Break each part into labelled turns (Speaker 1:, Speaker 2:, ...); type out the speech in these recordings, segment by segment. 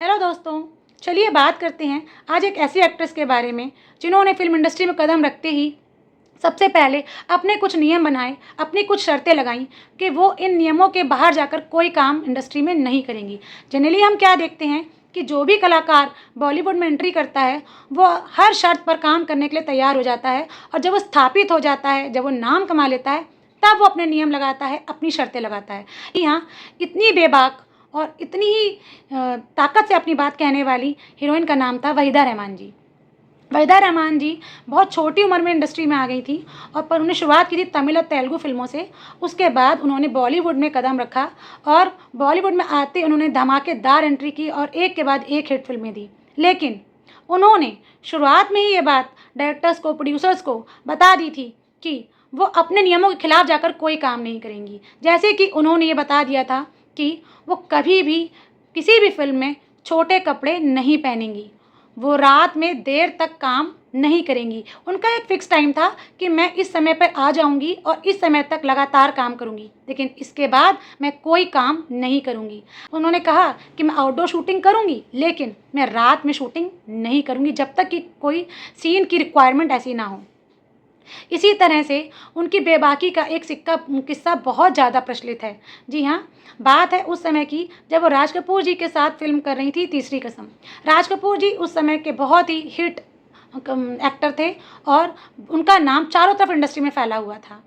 Speaker 1: Hello दोस्तों, चलिए बात करते हैं आज एक ऐसी एक्ट्रेस के बारे में जिन्होंने फिल्म इंडस्ट्री में कदम रखते ही सबसे पहले अपने कुछ नियम बनाए, अपनी कुछ शर्तें लगाईं कि वो इन नियमों के बाहर जाकर कोई काम इंडस्ट्री में नहीं करेंगी। जनरली हम क्या देखते हैं कि जो भी कलाकार बॉलीवुड में एंट्री करता है, वो हर शर्त पर काम करने के लिए तैयार हो जाता है और जब वो स्थापित हो जाता है, जब वो नाम कमा लेता है, तब वो अपने नियम लगाता है, अपनी शर्तें लगाता है। जी हाँ, इतनी बेबाक और इतनी ही ताकत से अपनी बात कहने वाली हीरोइन का नाम था वहीदा रहमान जी। वहीदा रहमान जी बहुत छोटी उम्र में इंडस्ट्री में आ गई थी और पर उन्होंने शुरुआत की थी तमिल और तेलुगु फ़िल्मों से। उसके बाद उन्होंने बॉलीवुड में कदम रखा और बॉलीवुड में आते उन्होंने धमाकेदार एंट्री की और एक के बाद एक हिट फ़िल्में दी। लेकिन उन्होंने शुरुआत में ही ये बात डायरेक्टर्स को, प्रोड्यूसर्स को बता दी थी कि वो अपने नियमों के खिलाफ जाकर कोई काम नहीं करेंगी। जैसे कि उन्होंने ये बता दिया था कि वो कभी भी किसी भी फ़िल्म में छोटे कपड़े नहीं पहनेंगी, वो रात में देर तक काम नहीं करेंगी। उनका एक फ़िक्स टाइम था कि मैं इस समय पर आ जाऊँगी और इस समय तक लगातार काम करूँगी, लेकिन इसके बाद मैं कोई काम नहीं करूँगी। उन्होंने कहा कि मैं आउटडोर शूटिंग करूँगी, लेकिन मैं रात में शूटिंग नहीं करूँगी जब तक कि कोई सीन की रिक्वायरमेंट ऐसी ना हो। इसी तरह से उनकी बेबाकी का एक किस्सा बहुत ज़्यादा प्रचलित है। जी हाँ, बात है उस समय की जब वो राज कपूर जी के साथ फ़िल्म कर रही थी तीसरी कसम। राज कपूर जी उस समय के बहुत ही हिट एक्टर थे और उनका नाम चारों तरफ इंडस्ट्री में फैला हुआ था।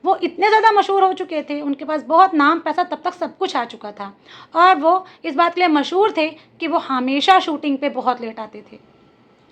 Speaker 1: वो इतने ज़्यादा मशहूर हो चुके थे, उनके पास बहुत नाम, पैसा तब तक सब कुछ आ चुका था और वो इस बात के लिए मशहूर थे कि वो हमेशा शूटिंग पे बहुत लेट आते थे।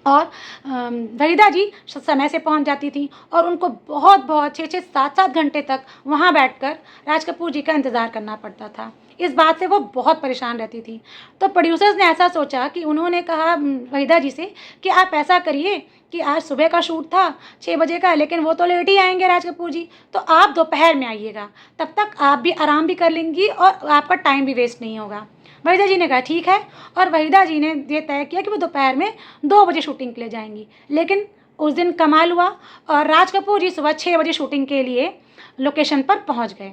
Speaker 1: और वहीदा जी समय से पहुंच जाती थी और उनको बहुत 6-6 7-7 घंटे तक वहां बैठकर राज कपूर जी का इंतज़ार करना पड़ता था। इस बात से वो बहुत परेशान रहती थी। तो प्रोड्यूसर्स ने ऐसा सोचा कि उन्होंने कहा वहीदा जी से कि आप ऐसा करिए कि आज सुबह का शूट था 6 बजे का, लेकिन वो तो लेट ही आएंगे राज कपूर जी, तो आप दोपहर में आइएगा, तब तक आप भी आराम भी कर लेंगी और आपका टाइम भी वेस्ट नहीं होगा। वहीदा जी ने कहा ठीक है और वहीदा जी ने ये तय किया कि वो दोपहर में 2 बजे शूटिंग के लिए जाएंगी। लेकिन उस दिन कमाल हुआ और राज कपूर जी सुबह 6 बजे शूटिंग के लिए लोकेशन पर पहुंच गए।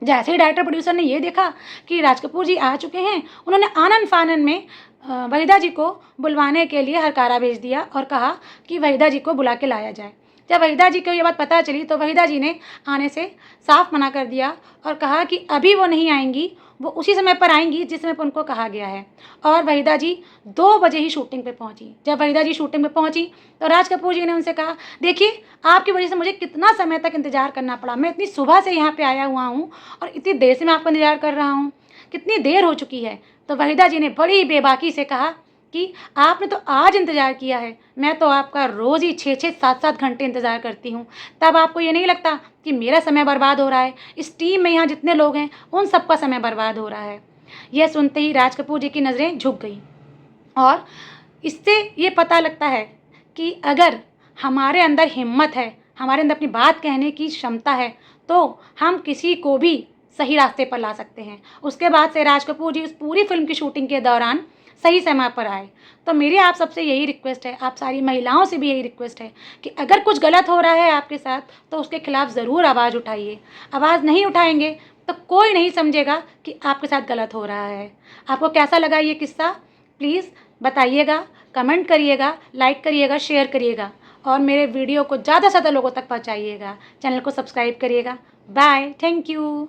Speaker 1: जैसे ही डायरेक्टर प्रोड्यूसर ने ये देखा कि राज कपूर जी आ चुके हैं, उन्होंने आनन-फानन में वहीदा जी को बुलवाने के लिए हरकारा भेज दिया और कहा कि वहीदा जी को बुला के लाया जाए। जब वहीदा जी को ये बात पता चली तो वहीदा जी ने आने से साफ मना कर दिया और कहा कि अभी वो नहीं आएंगी, वो उसी समय पर आएंगी जिस समय पर उनको कहा गया है। और वहीदा जी 2 बजे ही शूटिंग पे पहुंची। जब वहीदा जी शूटिंग पे पहुंची तो राज कपूर जी ने उनसे कहा, देखिए आपकी वजह से मुझे कितना समय तक इंतज़ार करना पड़ा, मैं इतनी सुबह से यहाँ पे आया हुआ हूँ और इतनी देर से मैं आपका इंतज़ार कर रहा हूँ, कितनी देर हो चुकी है। तो वहीदा जी ने बड़ी बेबाकी से कहा कि आपने तो आज इंतज़ार किया है, मैं तो आपका रोज़ ही 6-6 7-7 घंटे इंतज़ार करती हूँ, तब आपको ये नहीं लगता कि मेरा समय बर्बाद हो रहा है, इस टीम में यहाँ जितने लोग हैं उन सबका समय बर्बाद हो रहा है। यह सुनते ही राज कपूर जी की नज़रें झुक गईं और इससे ये पता लगता है कि अगर हमारे अंदर हिम्मत है, हमारे अंदर अपनी बात कहने की क्षमता है, तो हम किसी को भी सही रास्ते पर ला सकते हैं। उसके बाद से राज कपूर जी उस पूरी फ़िल्म की शूटिंग के दौरान सही समय पर आए। तो मेरी आप सबसे यही रिक्वेस्ट है, आप सारी महिलाओं से भी यही रिक्वेस्ट है कि अगर कुछ गलत हो रहा है आपके साथ, तो उसके खिलाफ ज़रूर आवाज़ उठाइए। आवाज़ नहीं उठाएँगे तो कोई नहीं समझेगा कि आपके साथ गलत हो रहा है। आपको कैसा लगा ये किस्सा? प्लीज़ बताइएगा, कमेंट करिएगा, लाइक करिएगा, शेयर करिएगा और मेरे वीडियो को ज़्यादा से ज़्यादा लोगों तक पहुँचाइएगा। चैनल को सब्सक्राइब करिएगा। Bye, thank you.